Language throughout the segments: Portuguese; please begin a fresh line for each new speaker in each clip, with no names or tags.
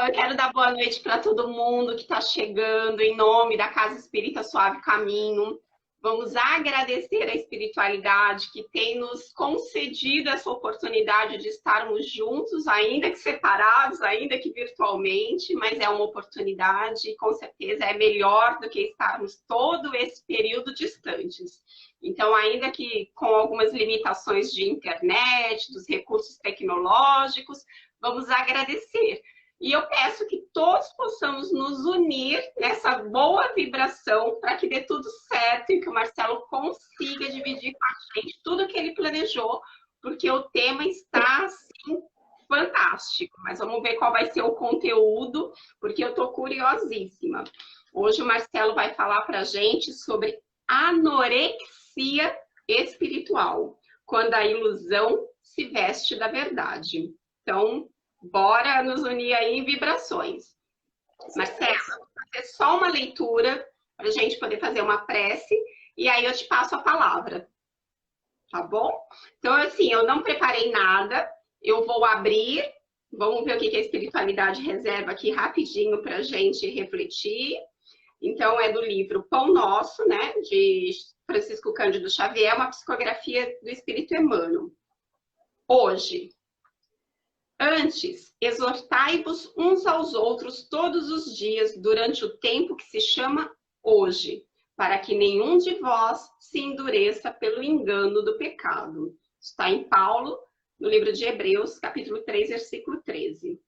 eu quero dar boa noite para todo mundo que está chegando em nome da Casa Espírita Suave Caminho. Vamos agradecer a espiritualidade que tem nos concedido essa oportunidade de estarmos juntos, ainda que separados, ainda que virtualmente, mas é uma oportunidade e com certeza é melhor do que estarmos todo esse período distantes. Então, ainda que com algumas limitações de internet, dos recursos tecnológicos, vamos agradecer. E eu peço que todos possamos nos unir nessa boa vibração para que dê tudo certo e que o Marcelo consiga dividir com a gente tudo que ele planejou, porque o tema está, assim, fantástico. Mas vamos ver qual vai ser o conteúdo, porque eu estou curiosíssima. Hoje o Marcelo vai falar para a gente sobre anorexia espiritual, quando a ilusão se veste da verdade. Então, bora nos unir aí em vibrações. Marcela, vou fazer só uma leitura para a gente poder fazer uma prece e aí eu te passo a palavra. Tá bom? Então, assim, eu não preparei nada. Eu vou abrir. Vamos ver o que a espiritualidade reserva aqui rapidinho para a gente refletir. Então, é do livro Pão Nosso, né? De Francisco Cândido Xavier, uma psicografia do Espírito Emmanuel. Hoje. Antes, exortai-vos uns aos outros todos os dias, durante o tempo que se chama hoje, para que nenhum de vós se endureça pelo engano do pecado. Está em Paulo, no livro de Hebreus, capítulo 3, versículo 13.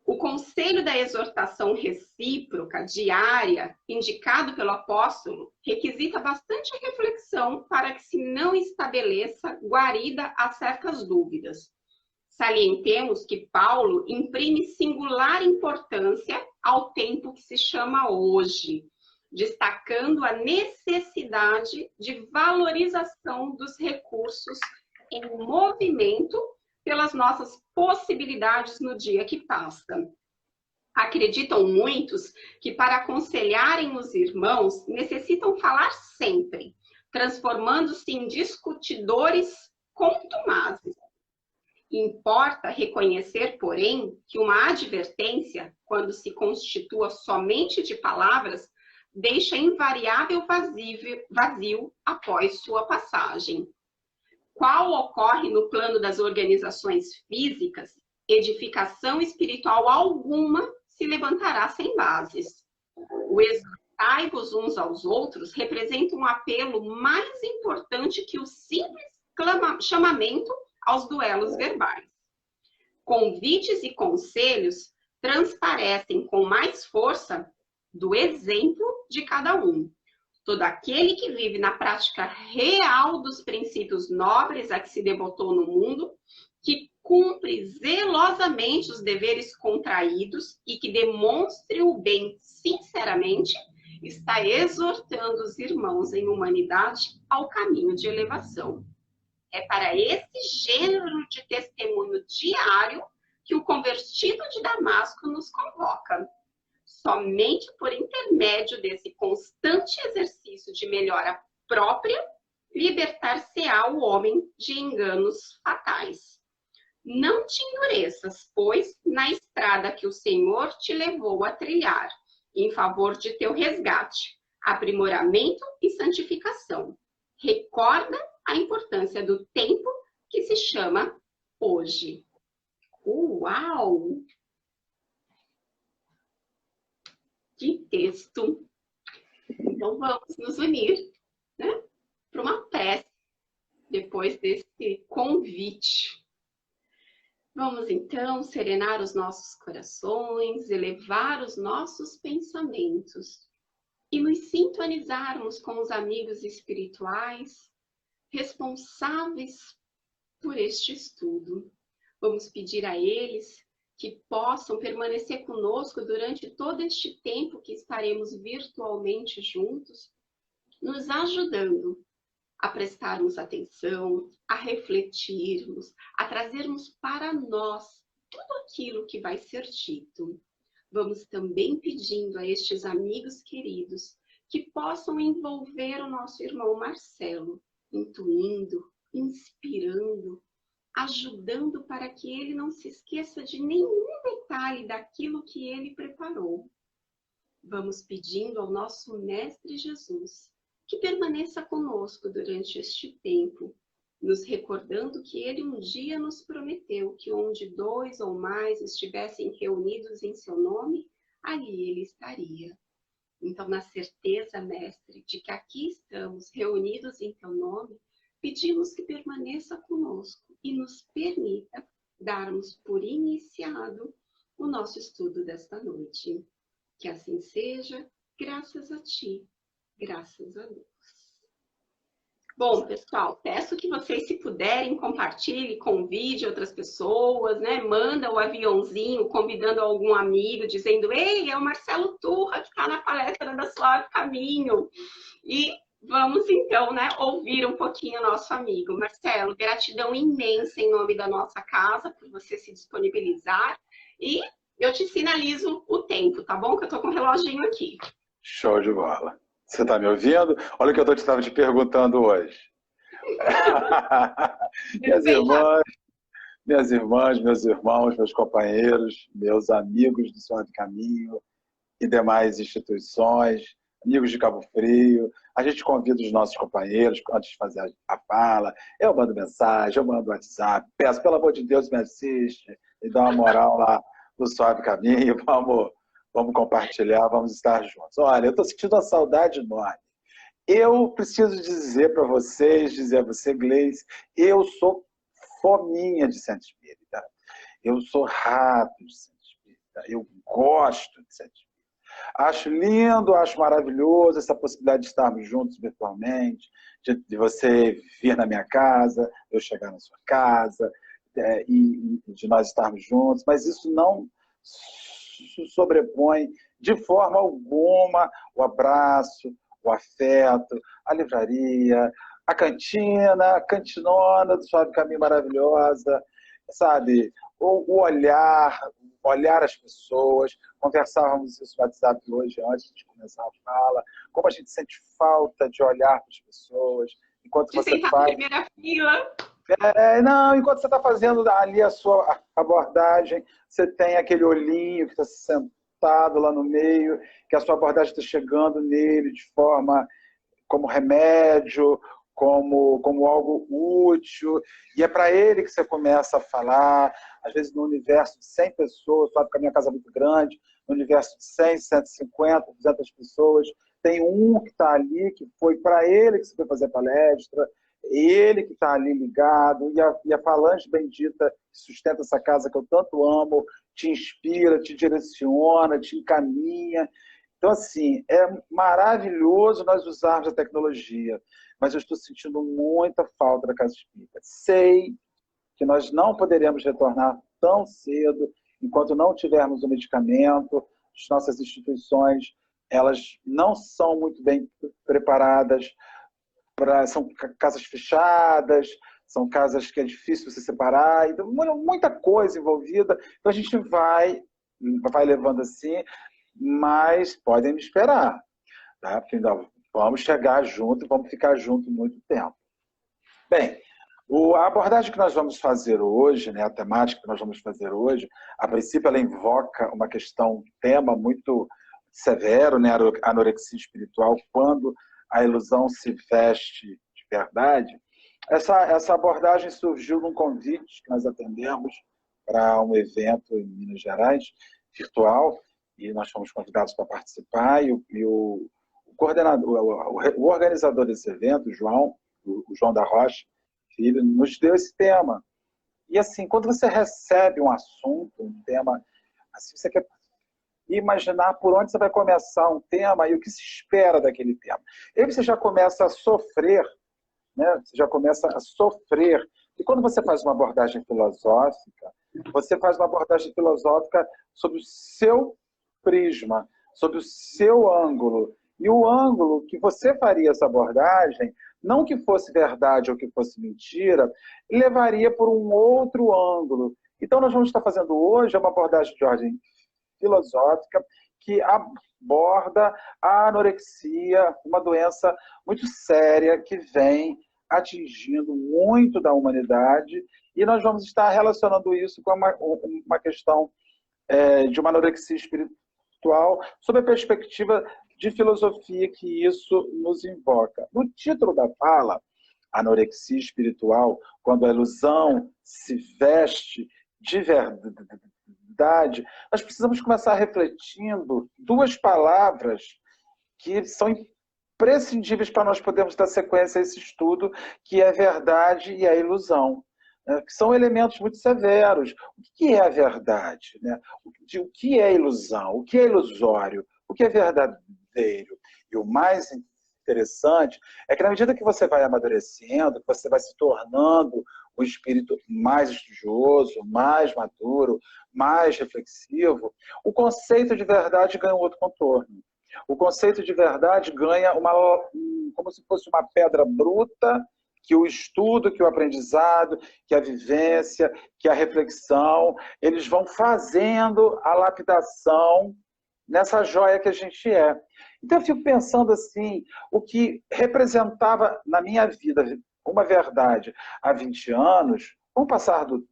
O conselho da exortação recíproca, diária, indicado pelo apóstolo, requisita bastante reflexão para que se não estabeleça guarida a certas dúvidas. Salientemos que Paulo imprime singular importância ao tempo que se chama hoje, destacando a necessidade de valorização dos recursos em movimento pelas nossas possibilidades no dia que passa. Acreditam muitos que para aconselharem os irmãos necessitam falar sempre, transformando-se em discutidores contumazes. Importa reconhecer, porém, que uma advertência, quando se constitua somente de palavras, deixa invariável vazio após sua passagem. Qual ocorre no plano das organizações físicas, edificação espiritual alguma se levantará sem bases. O exortai-vos uns aos outros representa um apelo mais importante que o simples chamamento aos duelos verbais. Convites e conselhos transparecem com mais força do exemplo de cada um. Todo aquele que vive na prática real dos princípios nobres a que se devotou no mundo, que cumpre zelosamente os deveres contraídos e que demonstre o bem sinceramente, está exortando os irmãos em humanidade ao caminho de elevação. É para esse gênero de testemunho diário que o convertido de Damasco nos convoca. Somente por intermédio desse constante exercício de melhora própria, libertar-se-á o homem de enganos fatais. Não te endureças, pois, na estrada que o Senhor te levou a trilhar, em favor de teu resgate, aprimoramento e santificação. Recorda a importância do tempo que se chama hoje. Uau! Que texto! Então vamos nos unir, né, para uma prece depois desse convite. Vamos então serenar os nossos corações, elevar os nossos pensamentos e nos sintonizarmos com os amigos espirituais responsáveis por este estudo. Vamos pedir a eles que possam permanecer conosco durante todo este tempo que estaremos virtualmente juntos, nos ajudando a prestarmos atenção, a refletirmos, a trazermos para nós tudo aquilo que vai ser dito. Vamos também pedindo a estes amigos queridos que possam envolver o nosso irmão Marcelo, intuindo, inspirando, ajudando para que ele não se esqueça de nenhum detalhe daquilo que ele preparou. Vamos pedindo ao nosso Mestre Jesus que permaneça conosco durante este tempo, nos recordando que ele um dia nos prometeu que onde 2 ou mais estivessem reunidos em seu nome, ali ele estaria. Então, na certeza, Mestre, de que aqui estamos reunidos em teu nome, pedimos que permaneça conosco e nos permita darmos por iniciado o nosso estudo desta noite. Que assim seja, graças a ti, graças a Deus. Bom, pessoal, peço que vocês, se puderem, compartilhem, convide outras pessoas, né? Manda o aviãozinho convidando algum amigo, dizendo: ei, é o Marcelo Turra que está na palestra da Suave Caminho. E vamos, então, né, ouvir um pouquinho o nosso amigo. Marcelo, gratidão imensa em nome da nossa casa por você se disponibilizar. E eu te sinalizo o tempo, tá bom? Que eu tô com o reloginho aqui.
Show de bola. Você está me ouvindo? Olha o que eu estava te perguntando hoje. Minhas irmãs, meus irmãos, meus companheiros, meus amigos do Suave Caminho e demais instituições, amigos de Cabo Frio, a gente convida os nossos companheiros, antes de fazer a fala, eu mando mensagem, eu mando WhatsApp, peço, pelo amor de Deus, me assiste e dá uma moral lá no Suave Caminho, vamos compartilhar, vamos estar juntos. Olha, eu estou sentindo uma saudade enorme. Eu preciso dizer para vocês, dizer a você, Gleice, eu sou fominha de centro espírita. Eu sou rato de centro espírita. Eu gosto de centro espírita. Acho lindo, acho maravilhoso essa possibilidade de estarmos juntos virtualmente, de você vir na minha casa, eu chegar na sua casa, e de nós estarmos juntos, mas isso não sobrepõe de forma alguma o abraço, o afeto, a livraria, a cantina, a cantinona do Suave Caminho maravilhosa, sabe? O olhar as pessoas. Conversávamos isso no WhatsApp hoje, antes de começar a fala, como a gente sente falta de olhar para as pessoas, enquanto você
sentar
faz...
na primeira fila.
Não, enquanto você está fazendo ali a sua abordagem, você tem aquele olhinho que está sentado lá no meio, que a sua abordagem está chegando nele de forma como remédio, como algo útil, e é para ele que você começa a falar, às vezes no universo de 100 pessoas, sabe que a minha casa é muito grande, no universo de 100, 150, 200 pessoas, tem um que está ali, que foi para ele que você foi fazer palestra, ele que está ali ligado, e a falange bendita que sustenta essa casa que eu tanto amo, te inspira, te direciona, te encaminha. Então, assim, é maravilhoso nós usarmos a tecnologia, mas eu estou sentindo muita falta da Casa Espírita. Sei que nós não poderemos retornar tão cedo enquanto não tivermos o medicamento. As nossas instituições, elas não são muito bem preparadas, são casas fechadas, são casas que é difícil você separar, então, muita coisa envolvida. Então, a gente vai levando assim, mas podem me esperar, tá? Porque ainda vamos chegar junto e vamos ficar junto muito tempo. Bem, a abordagem que nós vamos fazer hoje, né, a temática que nós vamos fazer hoje, a princípio ela invoca uma questão, um tema muito severo, né, a anorexia espiritual, quando a ilusão se veste de verdade. Essa abordagem surgiu num convite que nós atendemos para um evento em Minas Gerais, virtual, e nós fomos convidados para participar, e o coordenador, o organizador desse evento, o João da Rocha, filho, nos deu esse tema. E assim, quando você recebe um assunto, um tema, assim, você quer imaginar por onde você vai começar um tema e o que se espera daquele tema. E aí você já começa a sofrer, né? Você já começa a sofrer. E quando você faz uma abordagem filosófica, você faz uma abordagem filosófica sobre o seu prisma, sobre o seu ângulo. E o ângulo que você faria essa abordagem, não que fosse verdade ou que fosse mentira, levaria por um outro ângulo. Então, nós vamos estar fazendo hoje uma abordagem de ordem filosófica que aborda a anorexia, uma doença muito séria que vem atingindo muito da humanidade E nós vamos estar relacionando isso com uma questão de uma anorexia espiritual, sob a perspectiva de filosofia que isso nos invoca. No título da fala, anorexia espiritual, quando a ilusão se veste de verdade, nós precisamos começar refletindo duas palavras que são imprescindíveis para nós podermos dar sequência a esse estudo, que é a verdade e a ilusão, né? Que são elementos muito severos. O que é a verdade, né? O que é ilusão? O que é ilusório? O que é verdadeiro? E o mais interessante é que, na medida que você vai amadurecendo, que você vai se tornando um espírito mais estudioso, mais maduro, mais reflexivo, o conceito de verdade ganha um outro contorno. O conceito de verdade ganha como se fosse uma pedra bruta que o estudo, que o aprendizado, que a vivência, que a reflexão, eles vão fazendo a lapidação nessa joia que a gente é. Então eu fico pensando assim, o que representava na minha vida uma verdade há 20 anos, com o passar do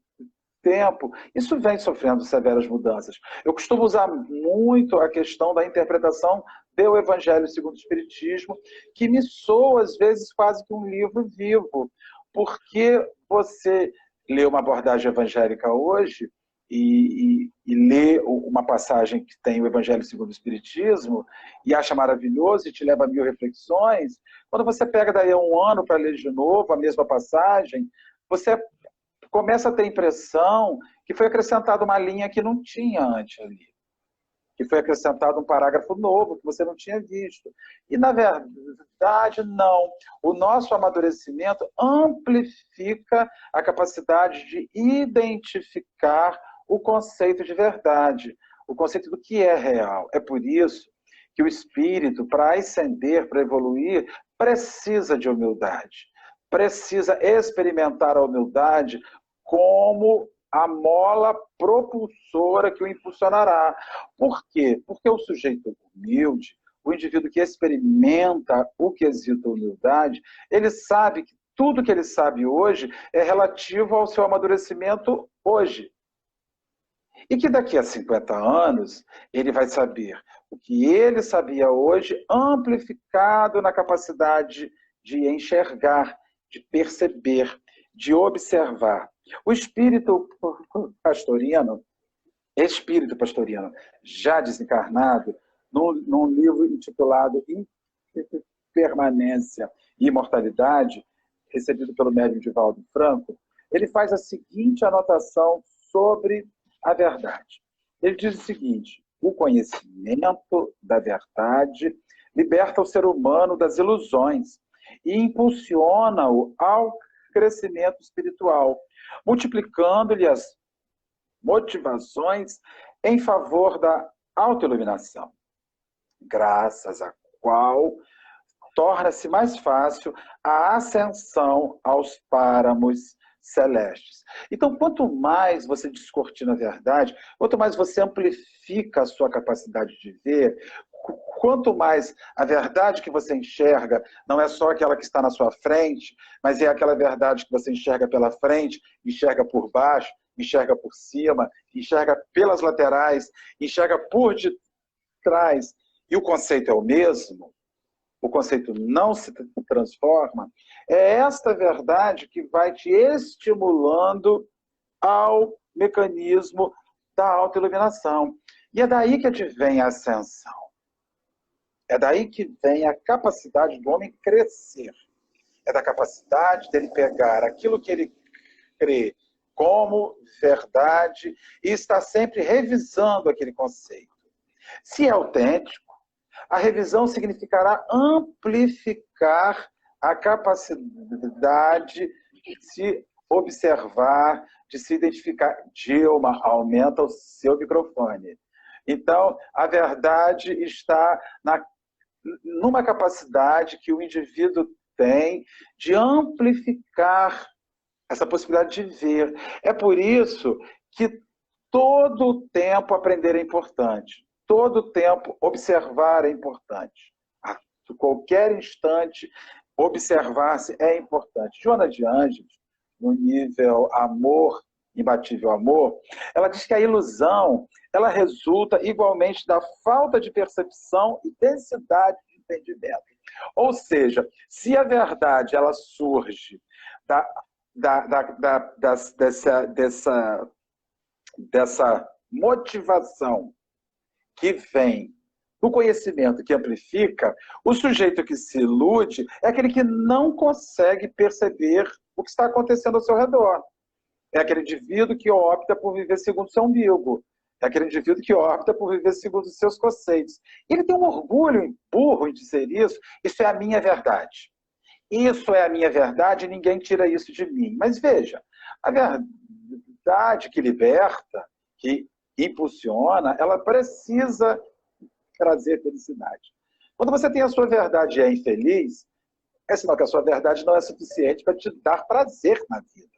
tempo, isso vem sofrendo severas mudanças. Eu costumo usar muito a questão da interpretação do Evangelho segundo o Espiritismo, que me soa, às vezes, quase que um livro vivo, porque você lê uma abordagem evangélica hoje e lê uma passagem que tem o Evangelho segundo o Espiritismo e acha maravilhoso e te leva a mil reflexões, quando você pega daí a um ano para ler de novo a mesma passagem, você começa a ter a impressão que foi acrescentada uma linha que não tinha antes ali. Que foi acrescentado um parágrafo novo que você não tinha visto. E, na verdade, não. O nosso amadurecimento amplifica a capacidade de identificar o conceito de verdade, o conceito do que é real. É por isso que o espírito, para ascender, para evoluir, precisa de humildade. Precisa experimentar a humildade como a mola propulsora que o impulsionará. Por quê? Porque o sujeito humilde, o indivíduo que experimenta o quesito humildade, ele sabe que tudo que ele sabe hoje é relativo ao seu amadurecimento hoje. E que daqui a 50 anos ele vai saber o que ele sabia hoje, amplificado na capacidade de enxergar, de perceber, de observar. O espírito pastorino, já desencarnado, num livro intitulado Impermanência e Imortalidade, recebido pelo médium Divaldo Franco, ele faz a seguinte anotação sobre a verdade. Ele diz o seguinte: o conhecimento da verdade liberta o ser humano das ilusões e impulsiona-o ao crescimento espiritual, multiplicando-lhe as motivações em favor da autoiluminação, graças à qual torna-se mais fácil a ascensão aos páramos celestes. Então, quanto mais você descortina a verdade, quanto mais você amplifica a sua capacidade de ver, quanto mais a verdade que você enxerga não é só aquela que está na sua frente, mas é aquela verdade que você enxerga pela frente, enxerga por baixo, enxerga por cima, enxerga pelas laterais, enxerga por detrás, e o conceito é o mesmo, o conceito não se transforma, é esta verdade que vai te estimulando ao mecanismo da autoiluminação. E é daí que advém a ascensão. É daí que vem a capacidade do homem crescer. É da capacidade dele pegar aquilo que ele crê como verdade e estar sempre revisando aquele conceito. Se é autêntico, a revisão significará amplificar a capacidade de se observar, de se identificar. Dilma, aumenta o seu microfone. Então, a verdade está numa capacidade que o indivíduo tem de amplificar essa possibilidade de ver. É por isso que todo o tempo aprender é importante. Todo o tempo observar é importante. A qualquer instante, observar-se é importante. Joana de Ângeles, no nível amor, imbatível amor, ela diz que a ilusão, ela resulta igualmente da falta de percepção e densidade de entendimento. Ou seja, se a verdade ela surge dessa motivação que vem do conhecimento que amplifica, o sujeito que se ilude é aquele que não consegue perceber o que está acontecendo ao seu redor. É aquele indivíduo que opta por viver segundo o seu umbigo. É aquele indivíduo que opta por viver segundo os seus conceitos. Ele tem um orgulho burro em dizer isso. Isso é a minha verdade. Isso é a minha verdade e ninguém tira isso de mim. Mas veja, a verdade que liberta, que impulsiona, ela precisa trazer felicidade. Quando você tem a sua verdade e é infeliz, é sinal que a sua verdade não é suficiente para te dar prazer na vida,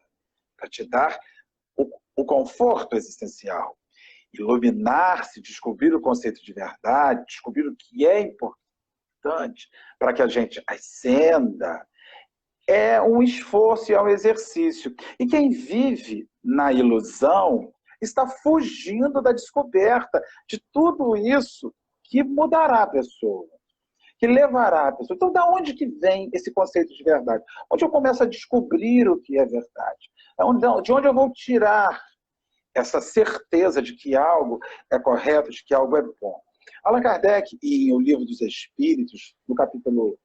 para te dar o conforto existencial. Iluminar-se, descobrir o conceito de verdade, descobrir o que é importante para que a gente ascenda, é um esforço e é um exercício. E quem vive na ilusão está fugindo da descoberta de tudo isso que mudará a pessoa, que levará a pessoa. Então, da onde que vem esse conceito de verdade? Onde eu começo a descobrir o que é verdade? De onde eu vou tirar essa certeza de que algo é correto, de que algo é bom? Allan Kardec, em O Livro dos Espíritos, no capítulo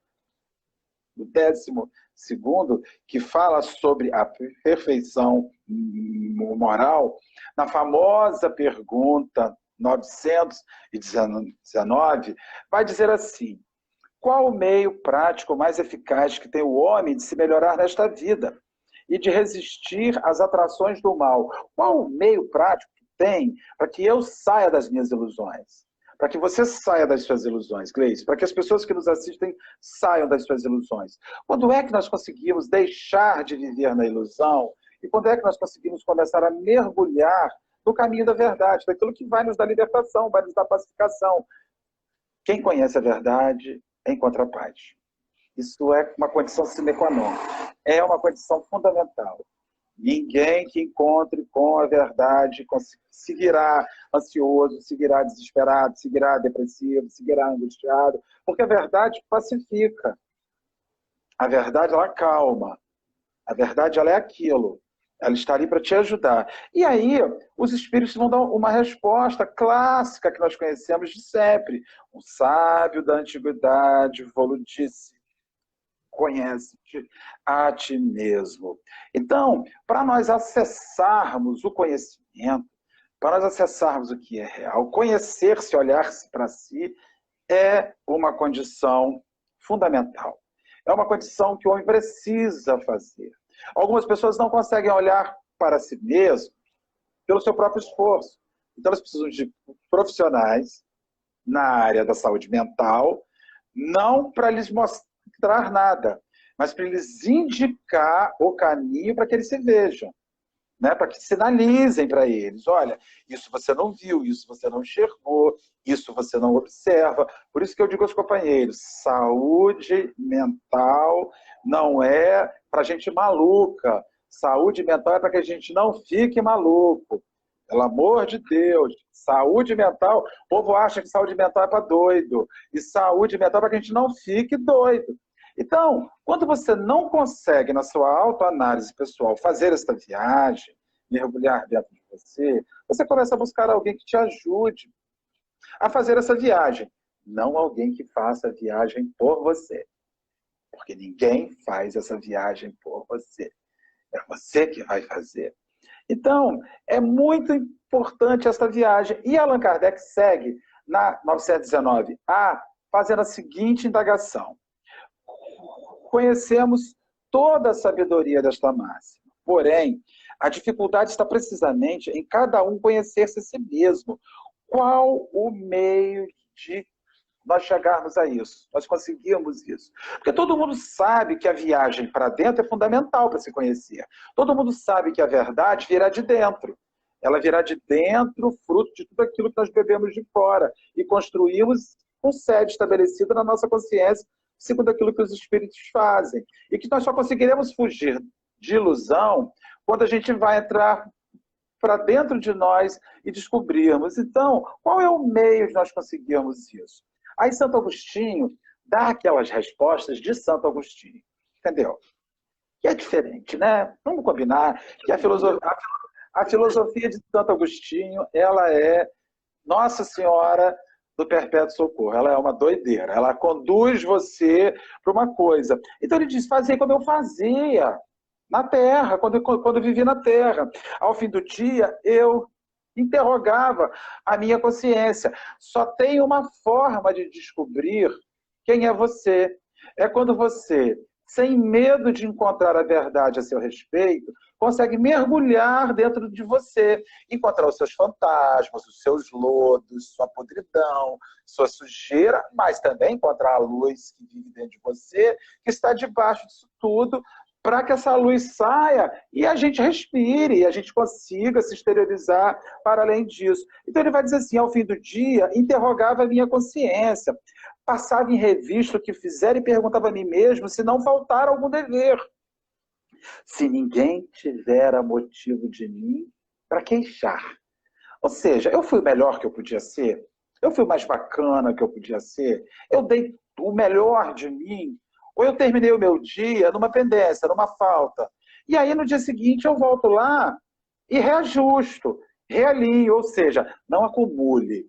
12º, que fala sobre a perfeição moral, na famosa pergunta 919, vai dizer assim: qual o meio prático mais eficaz que tem o homem de se melhorar nesta vida e de resistir às atrações do mal? Qual o meio prático que tem para que eu saia das minhas ilusões? Para que você saia das suas ilusões, Gleice, para que as pessoas que nos assistem saiam das suas ilusões. Quando é que nós conseguimos deixar de viver na ilusão? E quando é que nós conseguimos começar a mergulhar no caminho da verdade, daquilo que vai nos dar libertação, vai nos dar pacificação? Quem conhece a verdade encontra a paz. Isso é uma condição sine qua non. É uma condição fundamental. Ninguém que encontre com a verdade seguirá ansioso, seguirá desesperado, seguirá depressivo, seguirá angustiado, porque a verdade pacifica. A verdade, ela calma. A verdade, ela é aquilo. Ela está ali para te ajudar. E aí, os espíritos vão dar uma resposta clássica que nós conhecemos de sempre. Um sábio da antiguidade falou disse: conhece-te a ti mesmo. Então, para nós acessarmos o conhecimento, para nós acessarmos o que é real, conhecer-se, olhar-se para si, é uma condição fundamental. É uma condição que o homem precisa fazer. Algumas pessoas não conseguem olhar para si mesmo pelo seu próprio esforço. Então, elas precisam de profissionais na área da saúde mental, não para lhes mostrar nada, mas para eles indicar o caminho para que eles se vejam, né? Para que sinalizem para eles: olha, isso você não viu, isso você não enxergou, isso você não observa. Por isso que eu digo aos companheiros: saúde mental não é para gente maluca. Saúde mental é para que a gente não fique maluco. Pelo amor de Deus. Saúde mental, o povo acha que saúde mental é para doido. E saúde mental é para que a gente não fique doido. Então, quando você não consegue, na sua autoanálise pessoal, fazer esta viagem, mergulhar dentro de você, você começa a buscar alguém que te ajude a fazer essa viagem. Não alguém que faça a viagem por você. Porque ninguém faz essa viagem por você. É você que vai fazer. Então, é muito importante essa viagem. E Allan Kardec segue, na 919A, fazendo a seguinte indagação: conhecemos toda a sabedoria desta máxima, porém, a dificuldade está precisamente em cada um conhecer-se a si mesmo. Qual o meio de nós chegarmos a isso? Nós conseguimos isso? Porque todo mundo sabe que a viagem para dentro é fundamental para se conhecer. Todo mundo sabe que a verdade virá de dentro. Ela virá de dentro, fruto de tudo aquilo que nós bebemos de fora e construímos com sede estabelecida na nossa consciência, segundo aquilo que os espíritos fazem. E que nós só conseguiremos fugir de ilusão quando a gente vai entrar para dentro de nós e descobrirmos. Então, qual é o meio de nós conseguirmos isso? Aí Santo Agostinho dá aquelas respostas de Santo Agostinho, entendeu? Que é diferente, né? Vamos combinar que a filosofia de Santo Agostinho, ela é Nossa Senhora do Perpétuo Socorro. Ela é uma doideira. Ela conduz você para uma coisa. Então ele diz, fazer como eu fazia na Terra, quando eu vivi na Terra. Ao fim do dia, eu interrogava a minha consciência. Só tem uma forma de descobrir quem é você. É quando você, sem medo de encontrar a verdade a seu respeito, consegue mergulhar dentro de você, encontrar os seus fantasmas, os seus lodos, sua podridão, sua sujeira, mas também encontrar a luz que vive dentro de você, que está debaixo disso tudo, para que essa luz saia e a gente respire, e a gente consiga se exteriorizar para além disso. Então ele vai dizer assim, ao fim do dia, interrogava a minha consciência, passava em revista o que fizer e perguntava a mim mesmo se não faltar algum dever. Se ninguém tivera motivo de mim para queixar. Ou seja, eu fui o melhor que eu podia ser? Eu fui o mais bacana que eu podia ser? Eu dei o melhor de mim? Ou eu terminei o meu dia numa pendência, numa falta? E aí no dia seguinte eu volto lá e reajusto, realinho, ou seja, não acumule.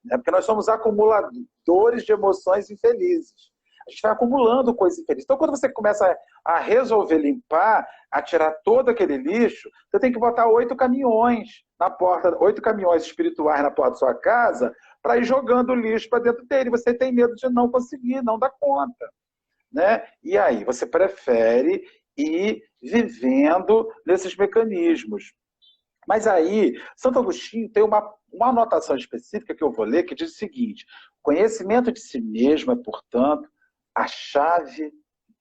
Né? Porque nós somos acumuladores de emoções infelizes. A gente vai acumulando coisas infelizes. Então, quando você começa a resolver limpar, a tirar todo aquele lixo, você tem que botar 8 caminhões na porta, 8 caminhões espirituais na porta da sua casa, para ir jogando o lixo para dentro dele. Você tem medo de não conseguir, não dar conta. Né? E aí, você prefere ir vivendo nesses mecanismos. Mas aí, Santo Agostinho tem uma anotação específica que eu vou ler, que diz o seguinte: conhecimento de si mesmo é, portanto, a chave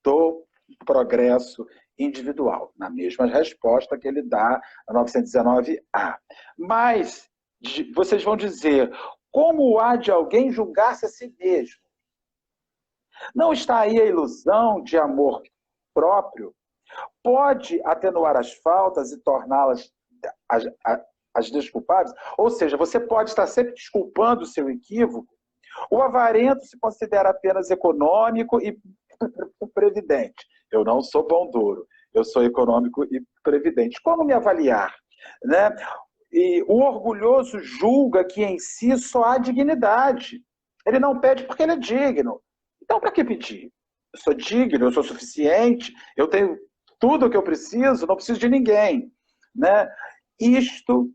do progresso individual, na mesma resposta que ele dá na 919A. Mas vocês vão dizer, como há de alguém julgar-se a si mesmo? Não está aí a ilusão de amor próprio? Pode atenuar as faltas e torná-las as desculpáveis? Ou seja, você pode estar sempre desculpando o seu equívoco. O avarento se considera apenas econômico e previdente. Eu não sou pão duro, eu sou econômico e previdente. Como me avaliar? Né? E o orgulhoso julga que em si só há dignidade. Ele não pede porque ele é digno. Então, para que pedir? Eu sou digno, eu sou suficiente, eu tenho tudo o que eu preciso, não preciso de ninguém. Né? Isto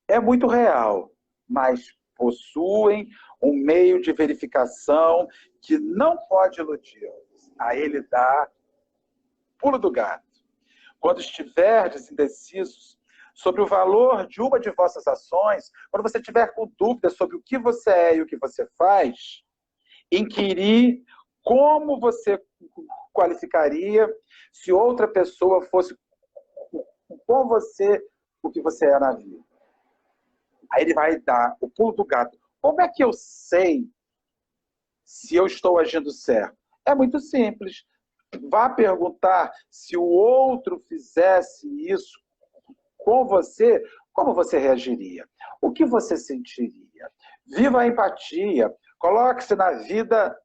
é muito real, mas possuem um meio de verificação que não pode iludi-los. A ele dá pulo do gato. Quando estiverdes indecisos sobre o valor de uma de vossas ações, quando você tiver com dúvida sobre o que você é e o que você faz, inquirir como você qualificaria se outra pessoa fosse com você o que você é na vida. Aí ele vai dar o pulo do gato. Como é que eu sei se eu estou agindo certo? É muito simples. Vá perguntar se o outro fizesse isso com você, como você reagiria? O que você sentiria? Viva a empatia. Coloque-se na vida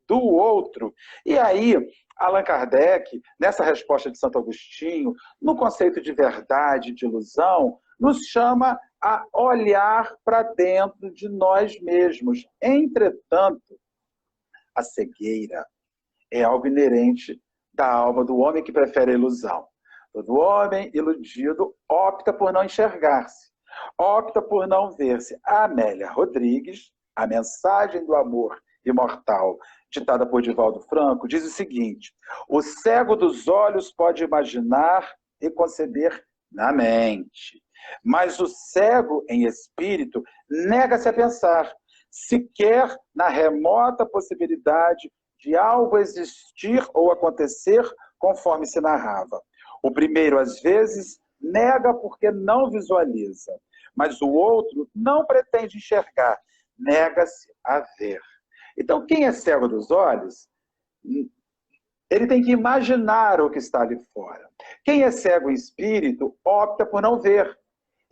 do outro. E aí, Allan Kardec, nessa resposta de Santo Agostinho, no conceito de verdade, de ilusão, nos chama a olhar para dentro de nós mesmos. Entretanto, a cegueira é algo inerente da alma do homem que prefere a ilusão. Todo homem iludido opta por não enxergar-se, opta por não ver-se. A Amélia Rodrigues, A Mensagem do Amor Imortal, ditada por Divaldo Franco, diz o seguinte: o cego dos olhos pode imaginar e conceber na mente, mas o cego em espírito nega-se a pensar, sequer na remota possibilidade de algo existir ou acontecer conforme se narrava. O primeiro, às vezes, nega porque não visualiza, mas o outro não pretende enxergar, nega-se a ver. Então, quem é cego dos olhos, Ele tem que imaginar o que está ali fora. Quem é cego em espírito opta por não ver.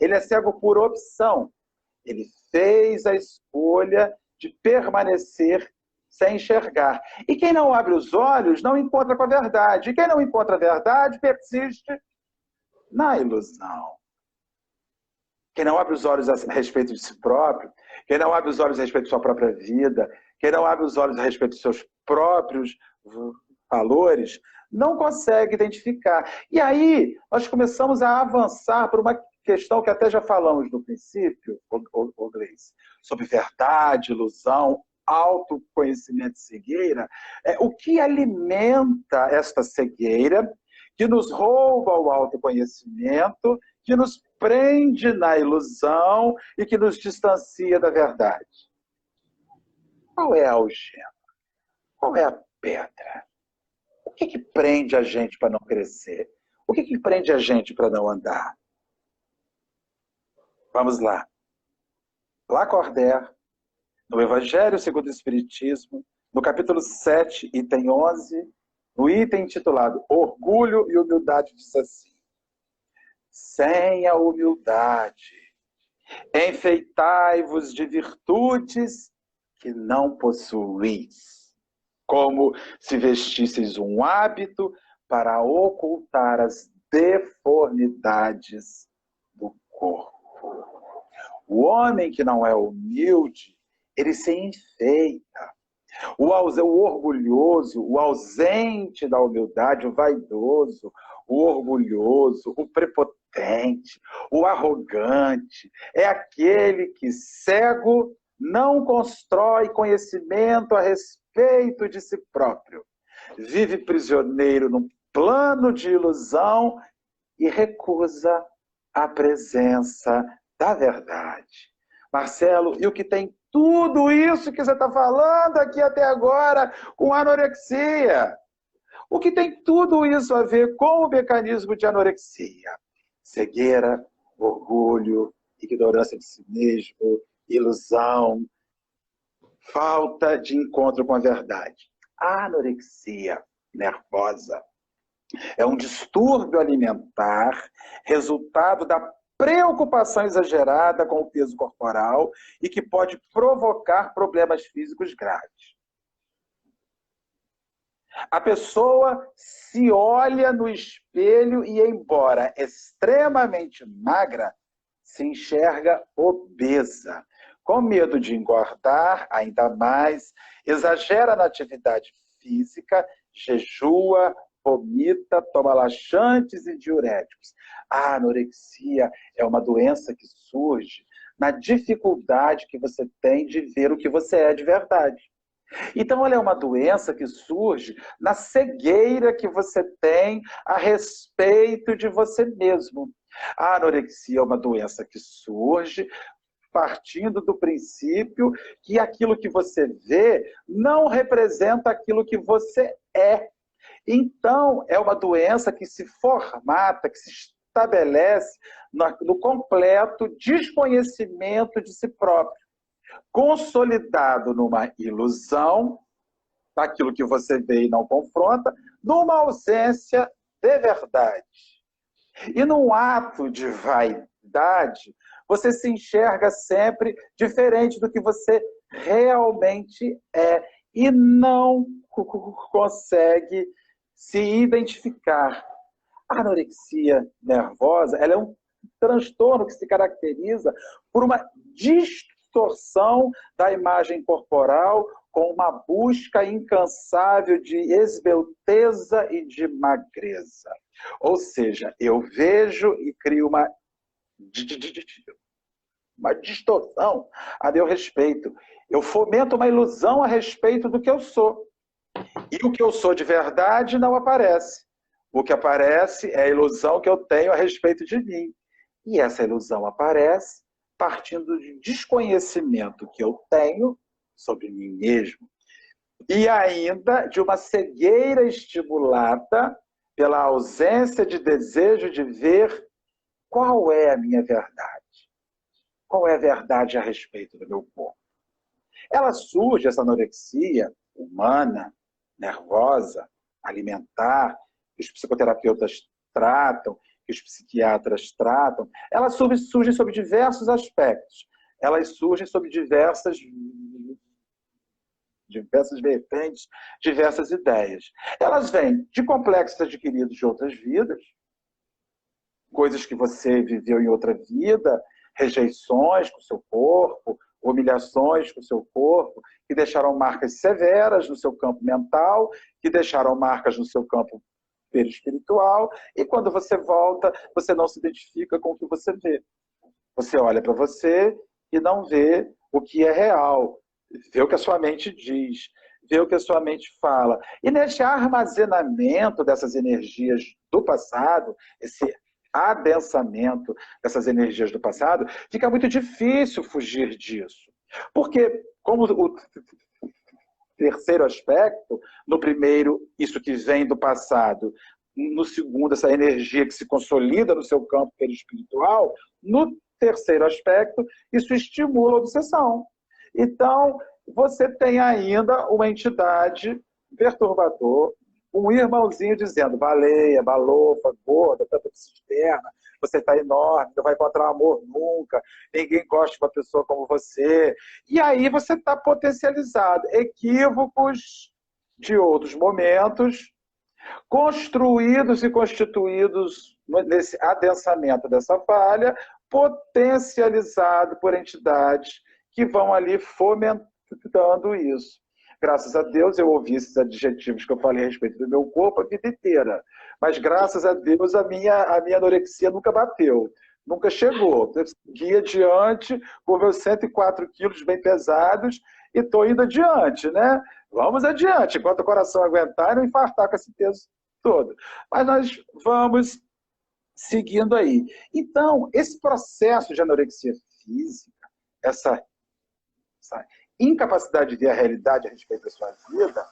Ele é cego por opção. Ele fez a escolha de permanecer sem enxergar. E quem não abre os olhos não encontra com a verdade. E quem não encontra a verdade persiste na ilusão. Quem não abre os olhos a respeito de si próprio, quem não abre os olhos a respeito de sua própria vida, quem não abre os olhos a respeito dos seus próprios valores, não consegue identificar. E aí, nós começamos a avançar por uma questão que até já falamos no princípio, Gleice, sobre verdade, ilusão, autoconhecimento e cegueira. O que alimenta esta cegueira, que nos rouba o autoconhecimento, que nos prende na ilusão e que nos distancia da verdade? Qual é a algema? Qual é a pedra? O que prende a gente para não crescer? O que prende a gente para não andar? Vamos lá. Lacordaire, no Evangelho segundo o Espiritismo, no capítulo 7, item 11, no item intitulado Orgulho e Humildade, diz assim: sem a humildade, enfeitai-vos de virtudes que não possuís, como se vestisseis um hábito para ocultar as deformidades do corpo. O homem que não é humilde, ele se enfeita. O orgulhoso, o ausente da humildade, o vaidoso, o orgulhoso, o prepotente, o arrogante, é aquele que, cego, não constrói conhecimento a respeito de si próprio. Vive prisioneiro num plano de ilusão e recusa a presença da verdade. Marcelo, e o que tem tudo isso que você está falando aqui até agora com anorexia? O que tem tudo isso a ver com o mecanismo de anorexia? Cegueira, orgulho, ignorância de si mesmo, ilusão, falta de encontro com a verdade. A anorexia nervosa é um distúrbio alimentar resultado da preocupação exagerada com o peso corporal e que pode provocar problemas físicos graves. A pessoa se olha no espelho e, embora extremamente magra, se enxerga obesa, com medo de engordar ainda mais, exagera na atividade física, jejua, vomita, toma laxantes e diuréticos. A anorexia é uma doença que surge na dificuldade que você tem de ver o que você é de verdade. Então, ela é uma doença que surge na cegueira que você tem a respeito de você mesmo. A anorexia é uma doença que surge partindo do princípio que aquilo que você vê não representa aquilo que você é. Então, é uma doença que se formata, que se estabelece no completo desconhecimento de si próprio, consolidado numa ilusão, daquilo que você vê e não confronta, numa ausência de verdade. E num ato de vaidade, você se enxerga sempre diferente do que você realmente é e não consegue se identificar. A anorexia nervosa, ela é um transtorno que se caracteriza por uma distorção da imagem corporal com uma busca incansável de esbelteza e de magreza. Ou seja, eu vejo e crio uma distorção a meu respeito. Eu fomento uma ilusão a respeito do que eu sou. E o que eu sou de verdade não aparece. O que aparece é a ilusão que eu tenho a respeito de mim. E essa ilusão aparece partindo do desconhecimento que eu tenho sobre mim mesmo. E ainda de uma cegueira estimulada pela ausência de desejo de ver qual é a minha verdade. Qual é a verdade a respeito do meu corpo? Ela surge, essa anorexia humana, nervosa, alimentar, que os psicoterapeutas tratam, que os psiquiatras tratam, elas surgem sob diversos aspectos. Elas surgem sob diversas vertentes, diversas ideias. Elas vêm de complexos adquiridos de outras vidas, coisas que você viveu em outra vida, rejeições com o seu corpo, humilhações com o seu corpo, que deixaram marcas severas no seu campo mental, que deixaram marcas no seu campo perispiritual, e quando você volta, você não se identifica com o que você vê. Você olha para você e não vê o que é real, vê o que a sua mente diz, vê o que a sua mente fala. E nesse armazenamento dessas energias do passado, esse adensamento dessas energias do passado, fica muito difícil fugir disso. Porque, como o terceiro aspecto, no primeiro, isso que vem do passado, no segundo, essa energia que se consolida no seu campo perispiritual, no terceiro aspecto, isso estimula a obsessão. Então, você tem ainda uma entidade perturbadora, um irmãozinho dizendo, baleia, balofa, gorda, tanta cisterna, você está enorme, não vai encontrar amor nunca, ninguém gosta de uma pessoa como você. E aí você está potencializado. Equívocos de outros momentos, construídos e constituídos nesse adensamento dessa falha, potencializado por entidades que vão ali fomentando isso. Graças a Deus eu ouvi esses adjetivos que eu falei a respeito do meu corpo a vida inteira. Mas graças a Deus a minha anorexia nunca bateu, nunca chegou. Eu segui adiante com meus 104 quilos bem pesados e estou indo adiante, né? Vamos adiante, enquanto o coração aguentar e não infartar com esse peso todo. Mas nós vamos seguindo aí. Então, esse processo de anorexia física, essa incapacidade de ver a realidade a respeito da sua vida,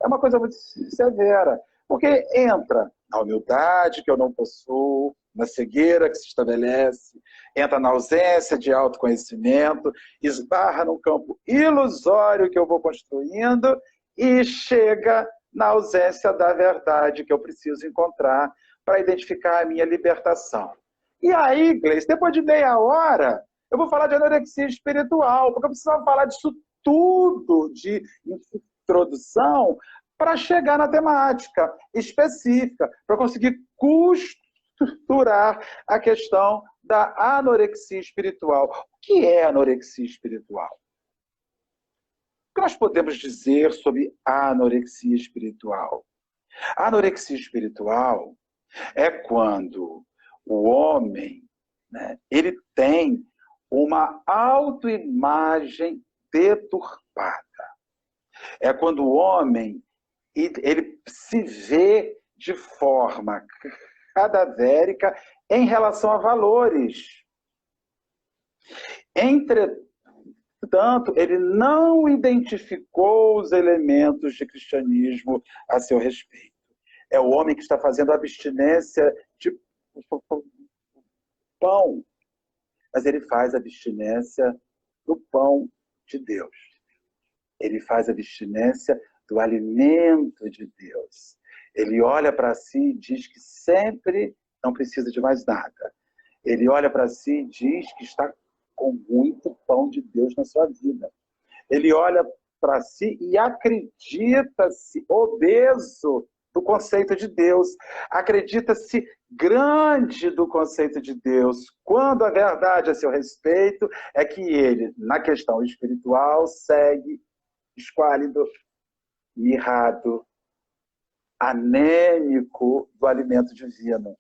é uma coisa muito severa, porque entra na humildade que eu não possuo, na cegueira que se estabelece, entra na ausência de autoconhecimento, esbarra num campo ilusório que eu vou construindo e chega na ausência da verdade que eu preciso encontrar para identificar a minha libertação. E aí, Gleice, depois de meia hora, eu vou falar de anorexia espiritual, porque eu precisava falar disso tudo de introdução para chegar na temática específica, para conseguir costurar a questão da anorexia espiritual. O que é anorexia espiritual? O que nós podemos dizer sobre a anorexia espiritual? A anorexia espiritual é quando o homem, né, ele tem uma autoimagem deturpada. É quando o homem ele se vê de forma cadavérica em relação a valores. Entretanto, ele não identificou os elementos de cristianismo a seu respeito. É o homem que está fazendo abstinência de pão, mas ele faz abstinência do pão de Deus. Ele faz abstinência do alimento de Deus. Ele olha para si e diz que sempre não precisa de mais nada. Ele olha para si e diz que está com muito pão de Deus na sua vida. Ele olha para si e acredita-se obeso do conceito de Deus. Acredita-se grande do conceito de Deus, quando a verdade a seu respeito é que ele, na questão espiritual, segue esquálido, mirrado, anêmico do alimento divino.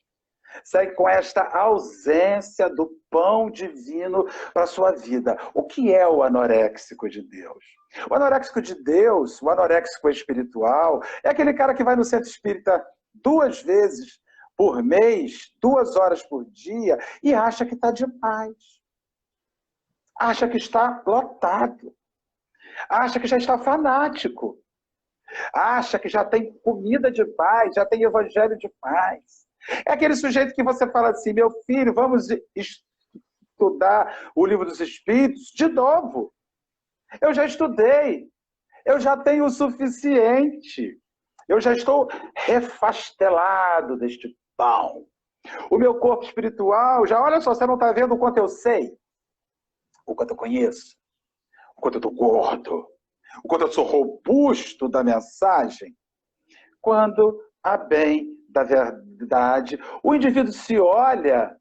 Segue com esta ausência do pão divino para a sua vida. O que é o anoréxico de Deus? O anoréxico de Deus, o anoréxico espiritual, é aquele cara que vai no centro espírita 2 vezes por mês, 2 horas por dia, e acha que está de paz. Acha que está lotado. Acha que já está fanático. Acha que já tem comida de paz, já tem evangelho de paz. É aquele sujeito que você fala assim, meu filho, vamos estudar o Livro dos Espíritos de novo. Eu já estudei. Eu já tenho o suficiente. Eu já estou refastelado deste pão. O meu corpo espiritual, já olha só, você não está vendo o quanto eu sei, o quanto eu conheço, o quanto eu estou gordo, o quanto eu sou robusto da mensagem. Quando, a bem da verdade, o indivíduo se olha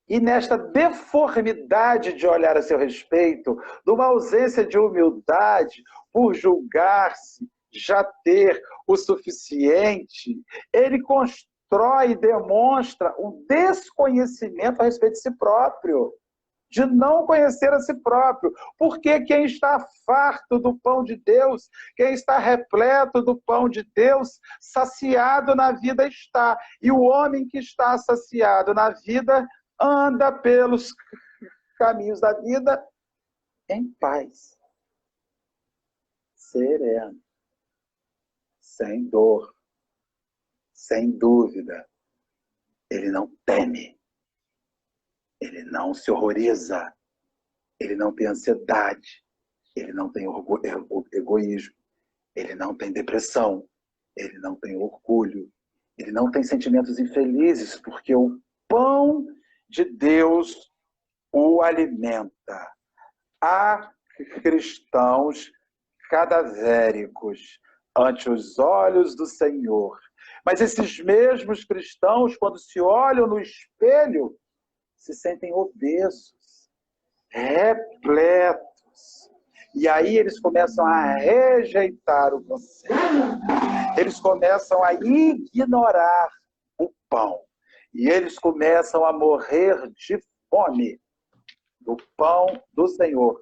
e nesta deformidade de olhar a seu respeito, numa ausência de humildade, por julgar-se, já ter o suficiente, ele constrói e demonstra um desconhecimento a respeito de si próprio, de não conhecer a si próprio. Porque quem está farto do pão de Deus, quem está repleto do pão de Deus, saciado na vida está. E o homem que está saciado na vida anda pelos caminhos da vida em paz, sereno, sem dor, sem dúvida. Ele não teme, ele não se horroriza, ele não tem ansiedade, ele não tem egoísmo, ele não tem depressão, ele não tem orgulho, ele não tem sentimentos infelizes, porque o pão de Deus o alimenta. Há cristãos cadavéricos ante os olhos do Senhor. Mas esses mesmos cristãos, quando se olham no espelho, se sentem obesos, repletos. E aí eles começam a rejeitar o conselho. Eles começam a ignorar o pão. E eles começam a morrer de fome do pão do Senhor.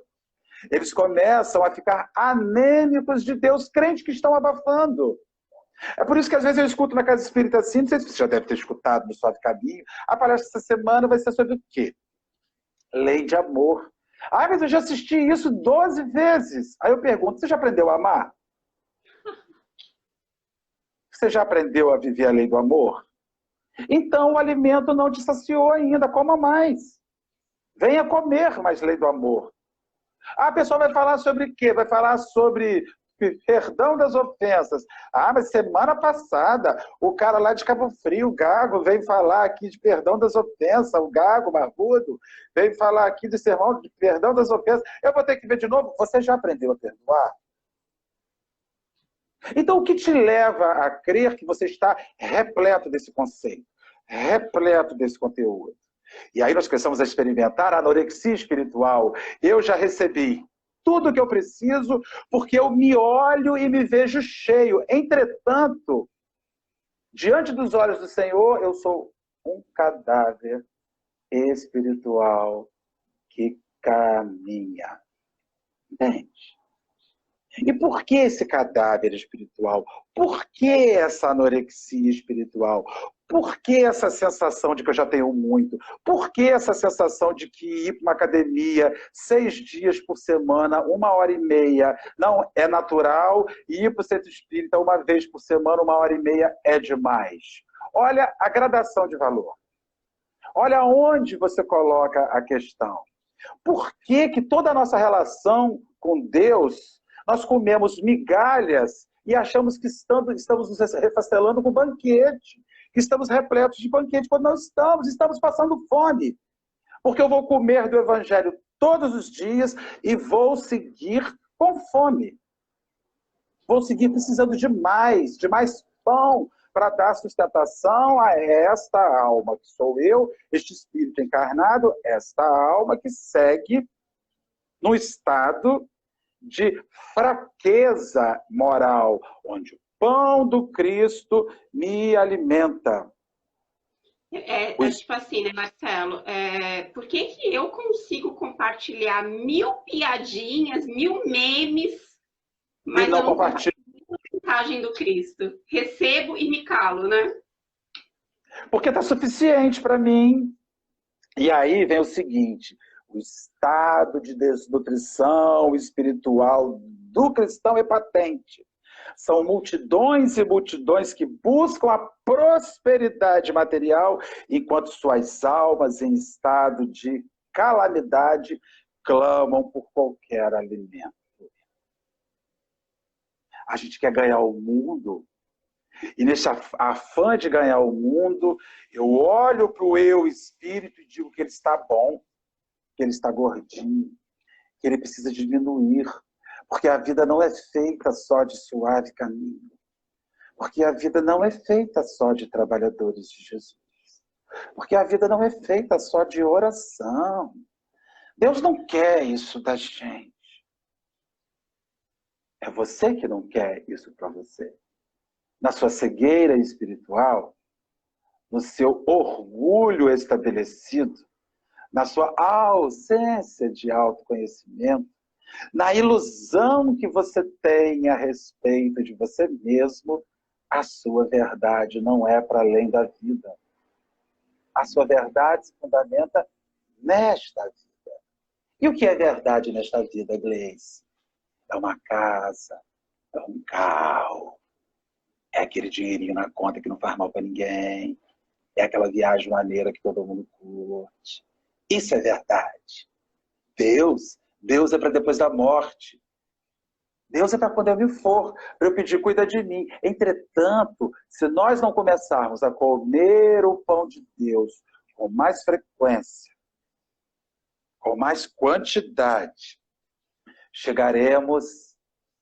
Eles começam a ficar anêmicos de Deus, crentes que estão abafando. É por isso que às vezes eu escuto na Casa Espírita assim, não sei se você já deve ter escutado no Suave Caminho, a palestra essa semana vai ser sobre o quê? Lei de amor. Ah, mas eu já assisti isso 12 vezes. Aí eu pergunto, você já aprendeu a amar? Você já aprendeu a viver a lei do amor? Então o alimento não te saciou ainda, coma mais. Venha comer mais lei do amor. Ah, a pessoa vai falar sobre o quê? Vai falar sobre perdão das ofensas. Ah, mas semana passada, o cara lá de Cabo Frio, o Gago, veio falar aqui de perdão das ofensas, o Gago, Barbudo, veio falar aqui de sermão de perdão das ofensas. Eu vou ter que ver de novo. Você já aprendeu a perdoar? Então, o que te leva a crer que você está repleto desse conceito, repleto desse conteúdo? E aí nós começamos a experimentar a anorexia espiritual. Eu já recebi tudo o que eu preciso, porque eu me olho e me vejo cheio. Entretanto, diante dos olhos do Senhor, eu sou um cadáver espiritual que caminha. Entende? E por que esse cadáver espiritual? Por que essa anorexia espiritual? Por que essa sensação de que eu já tenho muito? Por que essa sensação de que ir para uma academia 6 dias por semana, 1h30, não é natural, e ir para o centro espírita 1 vez por semana, 1h30 é demais? Olha a gradação de valor. Olha onde você coloca a questão. Por que que toda a nossa relação com Deus, nós comemos migalhas e achamos que estamos nos refastelando com banquete, que estamos repletos de banquete, quando não estamos passando fome. Porque eu vou comer do Evangelho todos os dias e vou seguir com fome. Vou seguir precisando de mais pão, para dar sustentação a esta alma que sou eu, este espírito encarnado, esta alma que segue no estado de fraqueza moral, onde o pão do Cristo me alimenta.
Tipo assim, né, Marcelo? Por que que eu consigo compartilhar 1000 piadinhas, 1000 memes, mas
não
eu não
compartilho
a mensagem do Cristo? Recebo e me calo, né?
porque está suficiente para mim. E aí vem o seguinte, o estado de desnutrição espiritual do cristão é patente. São multidões e multidões que buscam a prosperidade material, enquanto suas almas em estado de calamidade clamam por qualquer alimento. A gente quer ganhar o mundo E nesse afã de ganhar o mundo, eu olho para o eu espírito e digo que ele está bom, que ele está gordinho, que ele precisa diminuir, porque a vida não é feita só de suave caminho, porque a vida não é feita só de trabalhadores de Jesus, porque a vida não é feita só de oração. Deus não quer isso da gente. É você que não quer isso para você. Na sua cegueira espiritual, no seu orgulho estabelecido, na sua ausência de autoconhecimento, na ilusão que você tem a respeito de você mesmo, a sua verdade não é para além da vida. A sua verdade se fundamenta nesta vida. E o que é verdade nesta vida, Gleice? É uma casa, é um carro, é aquele dinheirinho na conta que não faz mal para ninguém, é aquela viagem maneira que todo mundo curte. Isso é verdade. Deus é para depois da morte. Deus é para quando eu me for, para eu pedir, cuida de mim. Entretanto, se nós não começarmos a comer o pão de Deus com mais frequência, com mais quantidade, chegaremos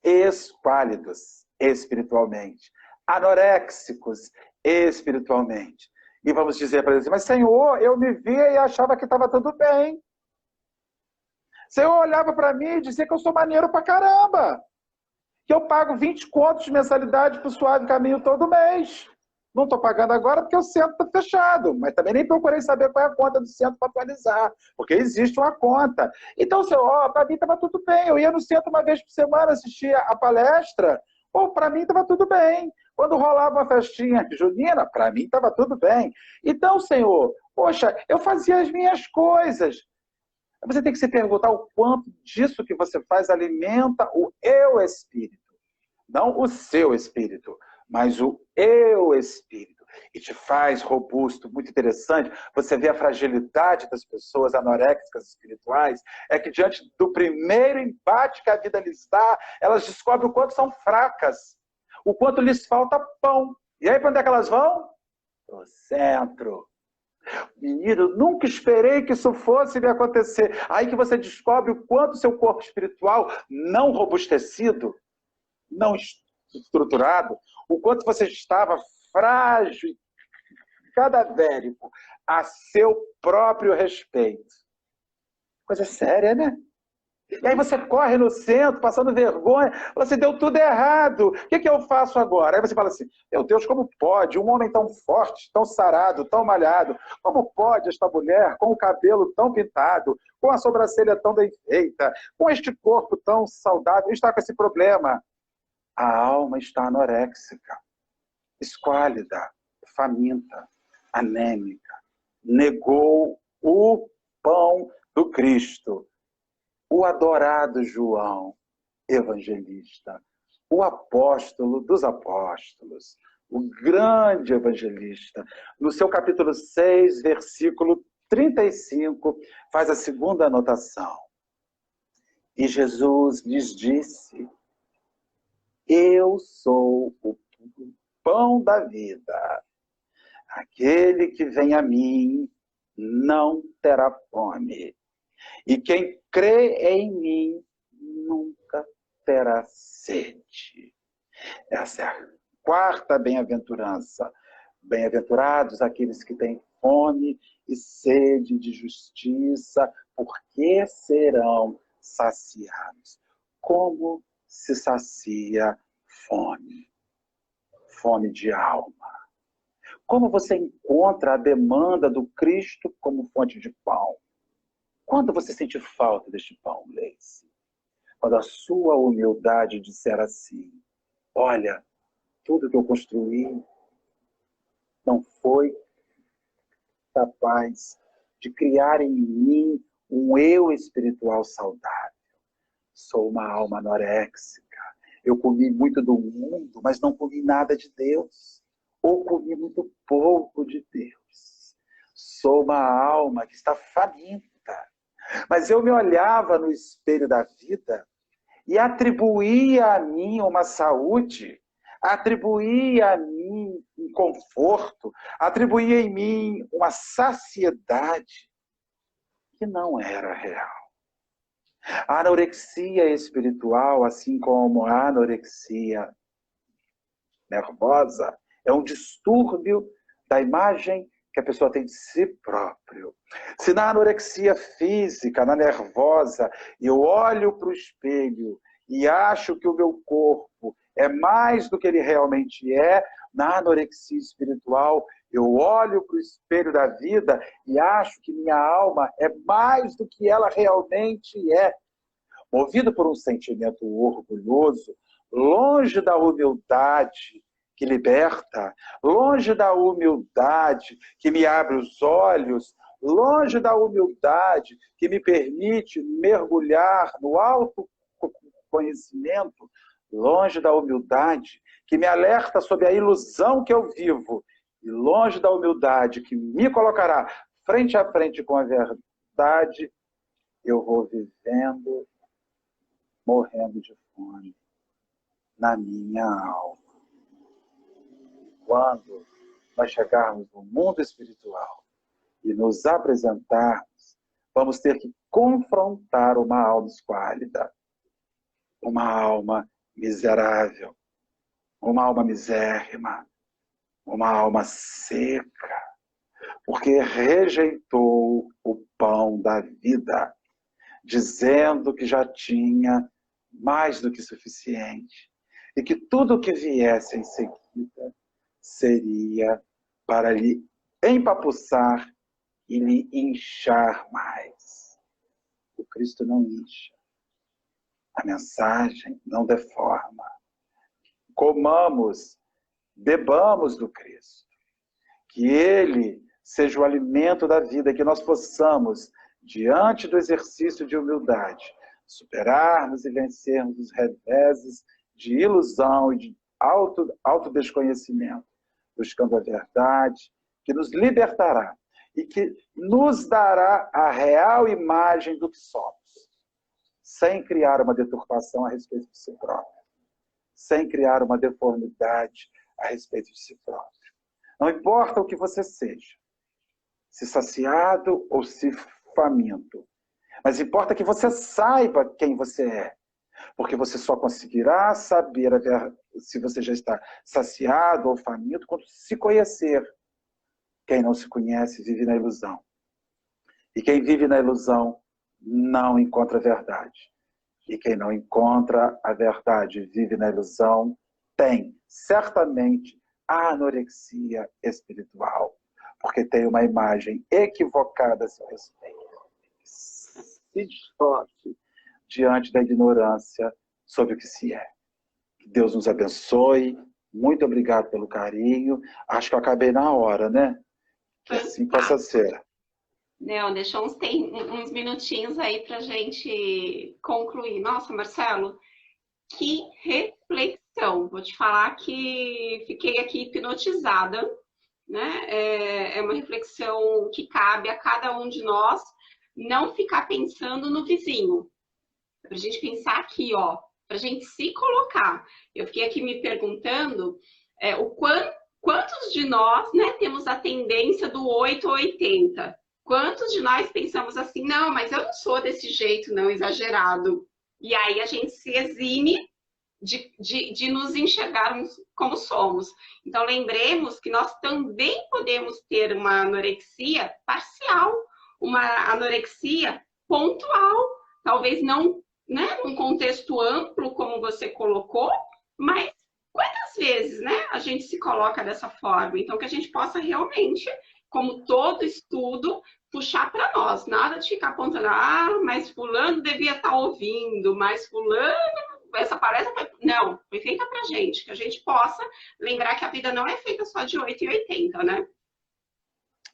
esquálidos espiritualmente, anoréxicos espiritualmente. E vamos dizer para ele assim, mas Senhor, eu me via e achava que estava tudo bem. Senhor olhava para mim e dizia que eu sou maneiro pra caramba. Que eu pago 20 contos de mensalidade para o Suave Caminho todo mês. Não estou pagando agora porque o centro está fechado. Mas também nem procurei saber qual é a conta do centro para atualizar. Porque existe uma conta. Então, Senhor, para mim estava tudo bem. Eu ia no centro uma vez por semana assistir a palestra. Para mim estava tudo bem. Quando rolava uma festinha junina, para mim estava tudo bem. Então, Senhor, poxa, eu fazia as minhas coisas. Você tem que se perguntar o quanto disso que você faz alimenta o eu espírito. Não o seu espírito, mas o eu espírito. E te faz robusto, muito interessante. Você vê a fragilidade das pessoas anoréxicas espirituais. É que diante do primeiro embate que a vida lhes dá, elas descobrem o quanto são fracas. O quanto lhes falta pão. E aí, para onde é que elas vão? Para o centro. Menino, nunca esperei que isso fosse me acontecer. Aí que você descobre o quanto seu corpo espiritual, não robustecido, não estruturado, o quanto você estava frágil e cadavérico a seu próprio respeito. Coisa séria, né? E aí você corre no centro, passando vergonha, você deu tudo errado. O que eu faço agora? Aí você fala assim, meu Deus, como pode um homem tão forte, tão sarado, tão malhado, como pode esta mulher com o cabelo tão pintado, com a sobrancelha tão bem feita, com este corpo tão saudável, estar com esse problema? A alma está anoréxica, esquálida, faminta, anêmica. Negou o pão do Cristo. O adorado João, evangelista, o apóstolo dos apóstolos, o grande evangelista, no seu capítulo 6, versículo 35, faz a segunda anotação. E Jesus lhes disse, eu sou o pão da vida. Aquele que vem a mim não terá fome. E quem crê em mim nunca terá sede. Essa é a quarta bem-aventurança. Bem-aventurados aqueles que têm fome e sede de justiça, porque serão saciados. Como se sacia fome? Fome de alma. Como você encontra a demanda do Cristo como fonte de pão? Quando você sente falta deste pão, Gleice? Quando a sua humildade disser assim, olha, tudo que eu construí não foi capaz de criar em mim um eu espiritual saudável. Sou uma alma anoréxica. Eu comi muito do mundo, mas não comi nada de Deus. Ou comi muito pouco de Deus. Sou uma alma que está faminta. Mas eu me olhava no espelho da vida e atribuía a mim uma saúde atribuía a mim um conforto, atribuía em mim uma saciedade que não era real. A anorexia espiritual, assim como a anorexia nervosa, é um distúrbio da imagem que a pessoa tem de si próprio. Se na anorexia física, na nervosa, eu olho para o espelho e acho que o meu corpo é mais do que ele realmente é, na anorexia espiritual, eu olho para o espelho da vida e acho que minha alma é mais do que ela realmente é. Movido por um sentimento orgulhoso, longe da humildade que liberta, longe da humildade que me abre os olhos, longe da humildade que me permite mergulhar no autoconhecimento, longe da humildade que me alerta sobre a ilusão que eu vivo, e longe da humildade que me colocará frente a frente com a verdade, eu vou vivendo, morrendo de fome na minha alma. Quando nós chegarmos no mundo espiritual e nos apresentarmos, vamos ter que confrontar uma alma esquálida, uma alma miserável, uma alma misérrima, uma alma seca, porque rejeitou o pão da vida, dizendo que já tinha mais do que suficiente e que tudo o que viesse em seguida seria para lhe empapuçar e lhe inchar mais. O Cristo não incha. A mensagem não deforma. Comamos, bebamos do Cristo. Que Ele seja o alimento da vida, que nós possamos, diante do exercício de humildade, superarmos e vencermos os reveses de ilusão e de autodesconhecimento, buscando a verdade, que nos libertará e que nos dará a real imagem do que somos, sem criar uma deturpação a respeito de si próprio, sem criar uma deformidade a respeito de si próprio. Não importa o que você seja, se saciado ou se faminto, mas importa que você saiba quem você é, porque você só conseguirá saber se você já está saciado ou faminto quando se conhecer. Quem não se conhece vive na ilusão. E quem vive na ilusão não encontra a verdade. E quem não encontra a verdade e vive na ilusão tem, certamente, a anorexia espiritual, porque tem uma imagem equivocada a seu respeito. Se distorce diante da ignorância sobre o que se é. Que Deus nos abençoe. Muito obrigado pelo carinho. Acho que eu acabei na hora, né? Que assim possa ser.
Não, deixou uns minutinhos aí para a gente concluir. Nossa, Marcelo, que reflexão! Vou te falar que fiquei aqui hipnotizada, né? É uma reflexão que cabe a cada um de nós não ficar pensando no vizinho. Para a gente pensar aqui, ó, para a gente se colocar. Eu fiquei aqui me perguntando quantos de nós, né, temos a tendência do 8 ou 80? Quantos de nós pensamos assim, não, mas eu não sou desse jeito, não, exagerado. E aí a gente se exime de nos enxergarmos como somos. Então, lembremos que nós também podemos ter uma anorexia parcial, uma anorexia pontual, talvez não, né, num contexto amplo, como você colocou, mas quantas vezes, né, a gente se coloca dessa forma? Então, que a gente possa realmente, como todo estudo, puxar para nós, nada de ficar apontando, mas fulano devia estar ouvindo, mas fulano, essa palestra foi... Não, foi feita para gente, que a gente possa lembrar que a vida não é feita só de 8 e 80, né?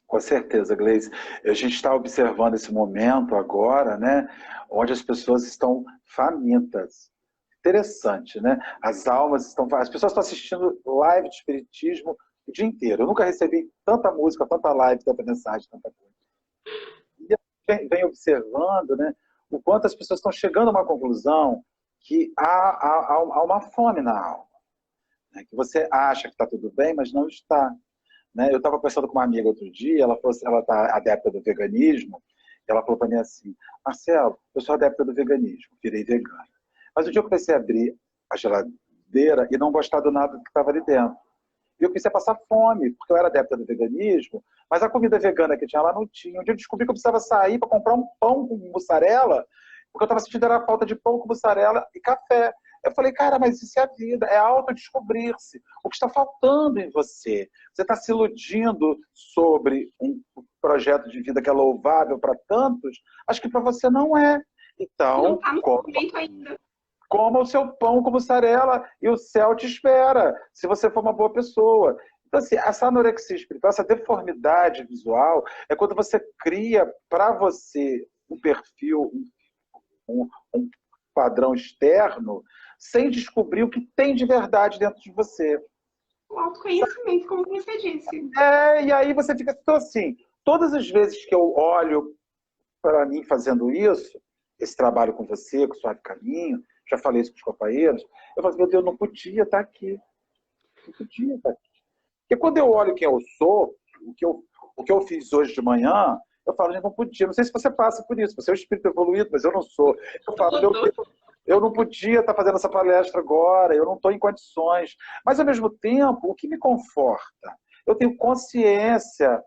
Com certeza, Gleice. A gente está observando esse momento agora, né, onde as pessoas estão famintas. Interessante, né? As pessoas estão assistindo live de espiritismo o dia inteiro. Eu nunca recebi tanta música, tanta live, tanta mensagem, tanta coisa. E a gente vem observando, né, o quanto as pessoas estão chegando a uma conclusão que há uma fome na alma. né? Que você acha que está tudo bem, mas não está. Né? Eu estava conversando com uma amiga outro dia, ela falou assim, ela está adepta do veganismo, e ela falou para mim assim, Marcelo, eu sou adepta do veganismo, virei vegana. Mas um dia eu comecei a abrir a geladeira e não gostar do nada que estava ali dentro. E eu comecei a passar fome, porque eu era adepta do veganismo, mas a comida vegana que tinha lá não tinha. Um dia eu descobri que eu precisava sair para comprar um pão com mussarela, porque eu estava sentindo era a falta de pão com mussarela e café. Eu falei, cara, mas isso é a vida, é autodescobrir-se. O que está faltando em você? Você está se iludindo sobre um projeto de vida que é louvável para tantos? Acho que para você não é.
Não
Então,
está no momento ainda.
coma o seu pão com mussarela e o céu te espera, se você for uma boa pessoa. Então, assim, essa anorexia espiritual, essa deformidade visual, é quando você cria para você um perfil, um padrão externo, sem descobrir o que tem de verdade dentro de você.
O autoconhecimento, como você disse.
E aí você fica então, assim, todas as vezes que eu olho para mim fazendo isso, esse trabalho com você, com o Suave Caminho, já falei isso com os companheiros, eu falo assim, meu Deus, não podia estar aqui. Não podia estar aqui. Porque quando eu olho quem eu sou, o que eu fiz hoje de manhã, eu falo, eu não podia. Não sei se você passa por isso, você é um espírito evoluído, mas eu não sou. Eu falo, meu Deus, eu não podia estar fazendo essa palestra agora, eu não estou em condições. Mas, ao mesmo tempo, o que me conforta? Eu tenho consciência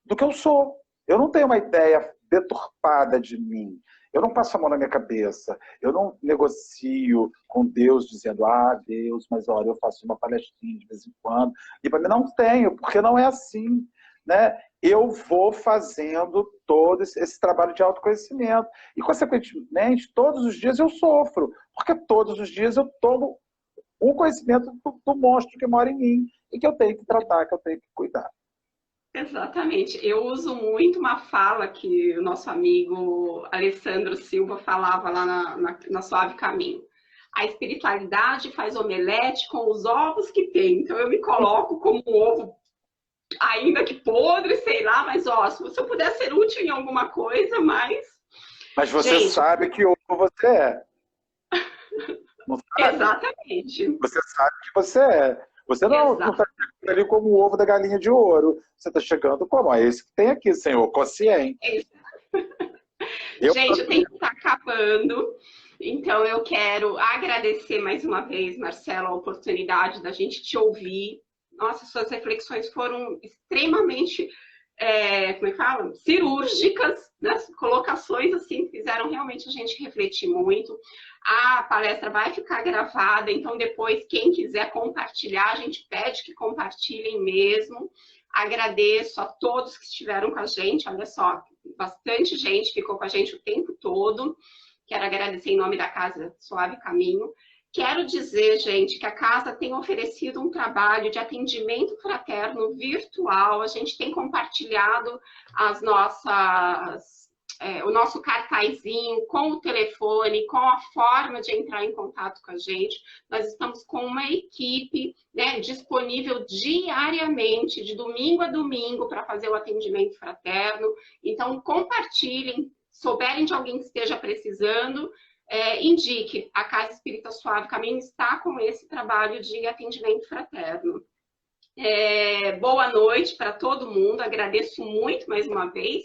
do que eu sou. Eu não tenho uma ideia deturpada de mim. Eu não passo a mão na minha cabeça. Eu não negocio com Deus dizendo, Deus, mas olha, eu faço uma palestrinha de vez em quando. E para mim não tenho, porque não é assim. Né? Eu vou fazendo todo esse trabalho de autoconhecimento. E, consequentemente, todos os dias eu sofro. Porque todos os dias eu tomo um conhecimento do monstro que mora em mim e que eu tenho que tratar, que eu tenho que cuidar.
Exatamente. Eu uso muito uma fala que o nosso amigo Alessandro Silva falava lá na Suave Caminho. A espiritualidade faz omelete com os ovos que tem. Então eu me coloco como um ovo, ainda que podre, sei lá, mas ó, se eu puder ser útil em alguma coisa,
Mas você sabe que ovo você é. Não sabe?
Exatamente.
Você sabe que você é. Você não está chegando ali como o ovo da galinha de ouro. Você está chegando como? É esse que tem aqui, Senhor, consciente.
Gente, o tempo está acabando. Então, eu quero agradecer mais uma vez, Marcelo, a oportunidade da gente te ouvir. Nossa, suas reflexões foram extremamente, como é que fala? Cirúrgicas, né? Colocações assim, que fizeram realmente a gente refletir muito. A palestra vai ficar gravada, então depois, quem quiser compartilhar, a gente pede que compartilhem mesmo. Agradeço a todos que estiveram com a gente, olha só, bastante gente ficou com a gente o tempo todo. Quero agradecer em nome da Casa Suave Caminho. Quero dizer, gente, que a casa tem oferecido um trabalho de atendimento fraterno virtual. A gente tem compartilhado o nosso cartazinho com o telefone, com a forma de entrar em contato com a gente. Nós estamos com uma equipe, né, disponível diariamente, de domingo a domingo, para fazer o atendimento fraterno. Então, compartilhem. Souberem de alguém que esteja precisando, indique. A Casa Espírita Suave Caminho está com esse trabalho de atendimento fraterno. Boa noite para todo mundo, agradeço muito mais uma vez